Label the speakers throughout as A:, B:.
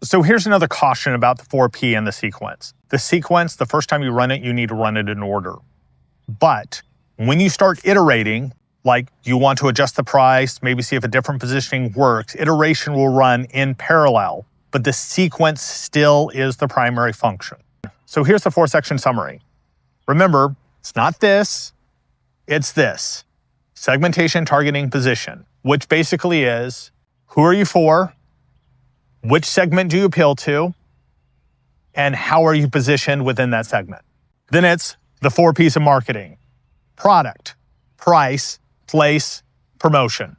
A: So here's another caution about the 4P and the sequence. The sequence, the first time you run it, you need to run it in order. But when you start iterating, like you want to adjust the price, maybe see if a different positioning works, iteration will run in parallel, but the sequence still is the primary function. So here's the 4-section summary. Remember, it's not this, it's this. Segmentation, targeting, position, which basically is, who are you for? Which segment do you appeal to? And how are you positioned within that segment? Then it's the 4 P's of marketing: product, price, place, promotion.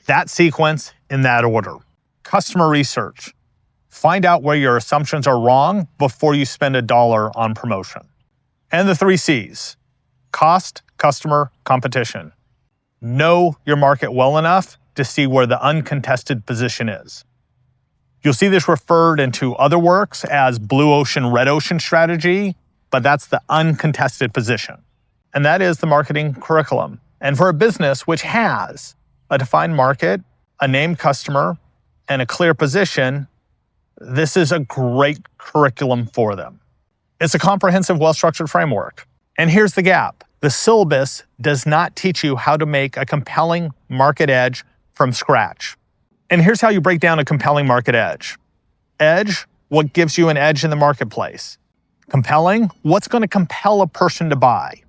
A: That sequence in that order. Customer research. Find out where your assumptions are wrong before you spend $1 on promotion. And the 3 C's: cost, customer, competition. Know your market well enough to see where the uncontested position is. You'll see this referred into other works as blue ocean, red ocean strategy, but that's the uncontested position. And that is the marketing curriculum. And for a business which has a defined market, a named customer, and a clear position, this is a great curriculum for them. It's a comprehensive, well-structured framework. And here's the gap. The syllabus does not teach you how to make a compelling market edge from scratch. And here's how you break down a compelling market edge. Edge, what gives you an edge in the marketplace? Compelling, what's going to compel a person to buy?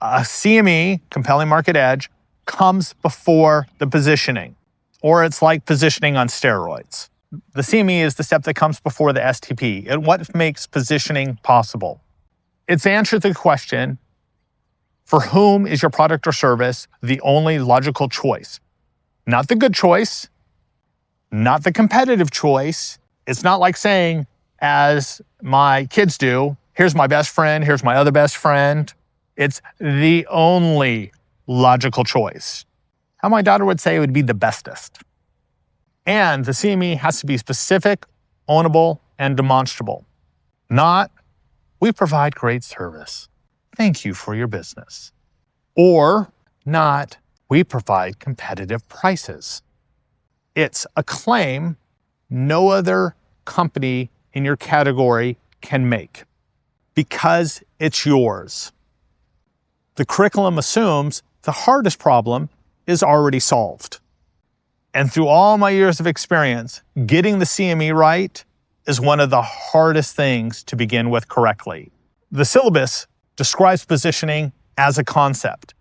A: A CME, compelling market edge, comes before the positioning, or it's like positioning on steroids. The CME is the step that comes before the STP, and what makes positioning possible. It's the answer to the question, for whom is your product or service the only logical choice? Not the good choice, not the competitive choice. It's not like saying, as my kids do, here's my best friend, here's my other best friend. It's the only logical choice. How my daughter would say it would be the bestest. And the CME has to be specific, ownable, and demonstrable. Not, we provide great service. Thank you for your business. Or not, we provide competitive prices. It's a claim no other company in your category can make because it's yours. The curriculum assumes the hardest problem is already solved. And through all my years of experience, getting the CME right is one of the hardest things to begin with correctly. The syllabus describes positioning as a concept.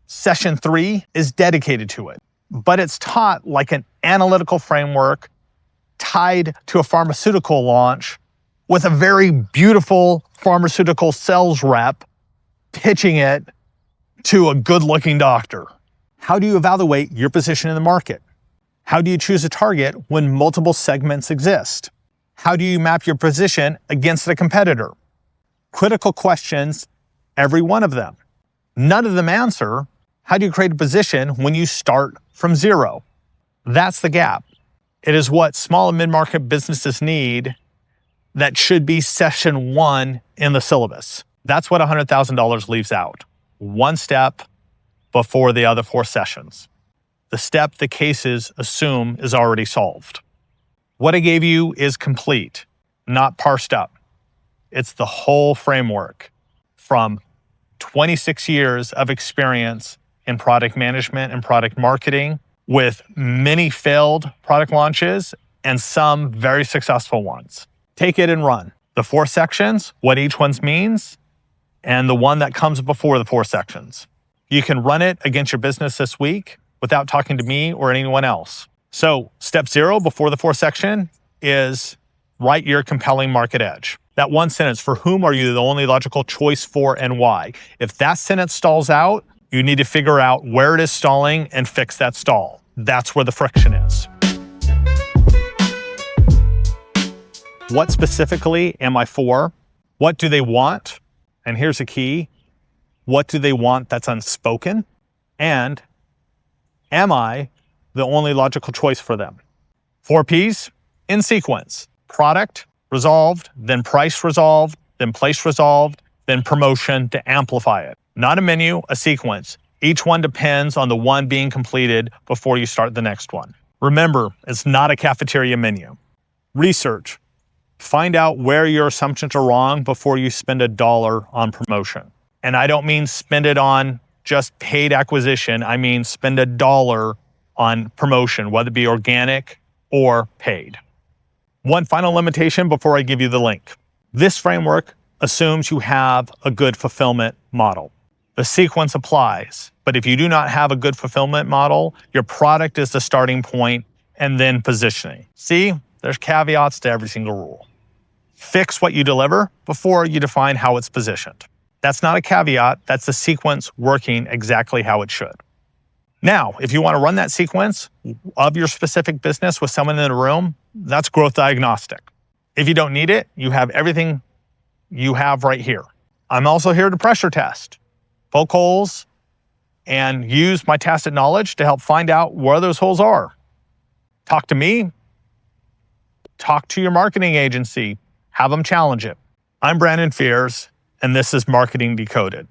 A: Session 3 is dedicated to it, but it's taught like an analytical framework tied to a pharmaceutical launch with a very beautiful pharmaceutical sales rep pitching it to a good-looking doctor. How do you evaluate your position in the market? How do you choose a target when multiple segments exist? How do you map your position against a competitor? Critical questions, every one of them. None of them answer, how do you create a position when you start from zero? That's the gap. It is what small and mid-market businesses need that should be session 1 in the syllabus. That's what $100,000 leaves out. One step before the other 4 sessions. The step the cases assume is already solved. What I gave you is complete, not parsed up. It's the whole framework from 26 years of experience in product management and product marketing, with many failed product launches and some very successful ones. Take it and run. The 4 sections, what each one means, and the one that comes before the 4 sections. You can run it against your business this week without talking to me or anyone else. So step 0 before the 4th section is write your compelling market edge. That one sentence, for whom are you the only logical choice for and why? If that sentence stalls out, you need to figure out where it is stalling and fix that stall. That's where the friction is. What specifically am I for? What do they want? And here's a key. What do they want that's unspoken? And am I the only logical choice for them? 4 P's in sequence. Product resolved, then price resolved, then place resolved, then promotion to amplify it. Not a menu, a sequence. Each one depends on the one being completed before you start the next one. Remember, it's not a cafeteria menu. Research. Find out where your assumptions are wrong before you spend $1 on promotion. And I don't mean spend it on just paid acquisition. I mean spend $1 on promotion, whether it be organic or paid. One final limitation before I give you the link. This framework assumes you have a good fulfillment model. The sequence applies, but if you do not have a good fulfillment model, your product is the starting point and then positioning. See, there's caveats to every single rule. Fix what you deliver before you define how it's positioned. That's not a caveat, that's the sequence working exactly how it should. Now, if you want to run that sequence of your specific business with someone in the room, that's growth diagnostic. If you don't need it, you have everything you have right here. I'm also here to pressure test, poke holes, and use my tacit knowledge to help find out where those holes are. Talk to me, talk to your marketing agency, have them challenge it. I'm Brandon Phares, and this is Marketing Decoded.